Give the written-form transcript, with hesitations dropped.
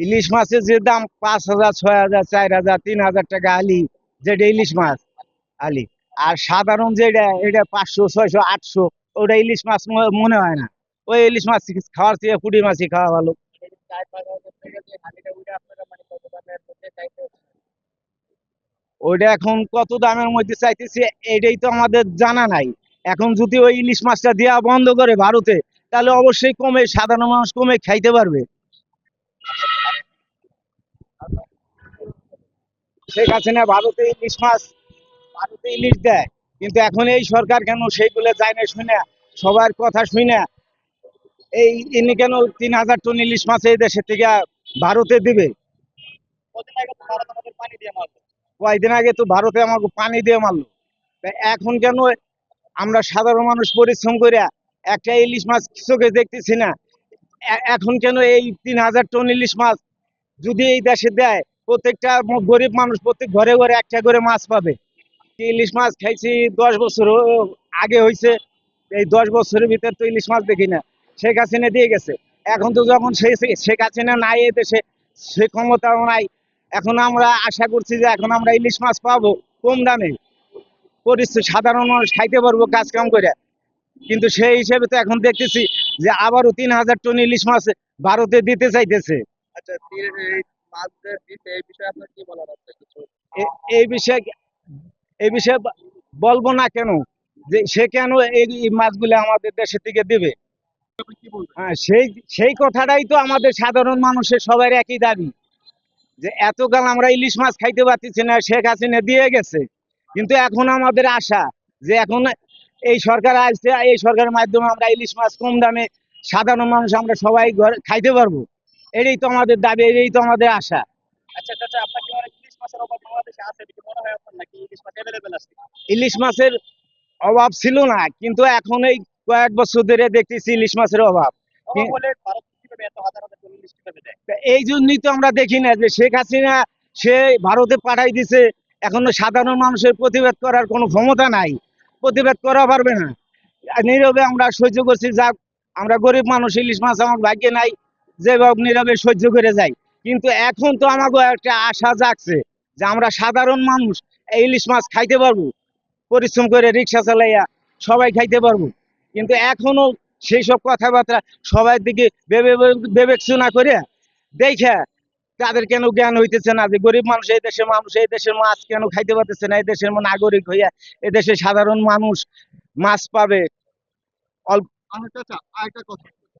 ইলিশ মাছের যে দাম 5,000, 6,000, 4,000, 3,000 টাকা আলি, যেটা ইলিশ মাছ আলি। আর সাধারণ যেটা এটা 500, 600, 800, ওটা ইলিশ মাছ মনে হয় না। ওই ইলিশ মাছ খাওয়ার চেয়ে পুঁটি মাছই খাওয়া ভালো। ওইটা এখন কত দামের মধ্যে চাইতেছে এটাই তো আমাদের জানা নাই। এখন যদি ওই ইলিশ মাছটা দেওয়া বন্ধ করে ভারতে, তাহলে অবশ্যই কমে, সাধারণ মানুষ কমে খাইতে পারবে। শেখ হাসিনা ভারতে ইলিশ দেয়, কিন্তু এখন এই সরকার কেন সেইগুলো যায় না শুনে, সবার কথা শুনে এই ইনি কেন 3,000 টন ইলিশ মাছ এই দেশের থেকে ভারতে দিবে? কয়েকদিন আগে তো ভারতে আমাকে পানি দিয়ে মারলো। তা এখন কেন আমরা সাধারণ মানুষ পরিশ্রম করে একটা ইলিশ মাছ চোখে দেখতেছি না? এখন কেন এই 3,000 টন ইলিশ মাছ যদি এই দেশে দেয়, প্রত্যেকটা গরিব মানুষ প্রত্যেক ঘরে ঘরে একটা করে মাছ পাবে। ইলিশ মাছ খাইছি 10 বছর আগে হয়েছে। এই 10 বছরের ভিতর তো ইলিশ মাছ দেখি না। শেখ হাসিনা দিয়ে গেছে। এখন তো যখন শেখ হাসিনা নাই এই দেশে, সে ক্ষমতাও নাই, এখন আমরা আশা করছি যে এখন আমরা ইলিশ মাছ পাবো কম দামে, পরিস্থিতি সাধারণ মানুষ খাইতে পারবো কাজ কাম করে। কিন্তু সেই হিসেবে তো এখন দেখতেছি যে আবারও 3,000 টন ইলিশ মাছ ভারতে দিতে চাইতেছে। আচ্ছা, এই মাছদের দিতে এই বিষয়ে আপনার কি বলার আছে কিছু? এই বিষয়ে এই বিষয়ে বলবো না কেন, যে সে কেন এই মাছগুলো আমাদের দেশে থেকে দিবে? আপনি কি বলবেন? হ্যাঁ, সেই সেই কথাটাই তো আমাদের সাধারণ মানুষের সবার একই দাবি, যে এতকাল আমরা ইলিশ মাছ খাইতে পারতেছি না, শেখ হাসিনা দিয়ে গেছে। কিন্তু এখন আমাদের আশা যে এখন এই সরকার আসছে, এই সরকারের মাধ্যমে আমরা ইলিশ মাছ কম দামে সাধারণ মানুষ আমরা সবাই ঘরে খাইতে পারবো। এটাই তো আমাদের দাবি, এটাই তো আমাদের আশা। আচ্ছা চাচা, আপনার কি অনেক ইলিশ মাছের অভাব বাংলাদেশে আছে? এটা কি মনে হয় আপনার, নাকি ইলিশ মাছ অ্যাভেলেবেল আছে? ইলিশ মাছের অভাব ছিল না, কিন্তু এখন এই কয়েক বছর ধরে দেখতেছি ইলিশ মাছের অভাব। অভাব হলে ভারত কিভাবে এত হাজার হাজার টন ইলিশ কিভাবে দেয়? এই জন্যই তো আমরা দেখি না যে শেখ হাসিনা সে ভারতে পাঠাই দিছে, এখনো সাধারণ মানুষের প্রতিবাদ করার কোনো ক্ষমতা নাই, প্রতিবাদ করা পারবে না। আর নীরবে আমরা সহ্য করছি, যাক আমরা গরিব মানুষ, ইলিশ মাছ আমার ভাগ্যে নাই, যে হোক নীরবে সহ্য করে যাই। কিন্তু এখন তো আমাকে একটা আশা জাগছে যে আমরা সাধারণ মানুষ এই ইলিশ মাছ খাইতে পারবো, পরিশ্রম করে রিক্সা চালাইয়া সবাই খাইতে পারবো। কিন্তু এখনো সেই সব কথাবার্তা সবাই দিকে বিবেচনা করে দেখে তাদের কেন জ্ঞান হইতেছে না যে গরিব মানুষ এই দেশের মাছ কেন খাইতে পারতেছে না, এই দেশের নাগরিক হইয়া এই দেশের সাধারণ মানুষ মাছ পাবে অল্প। আচ্ছা চাচা, আরেকটা কথা,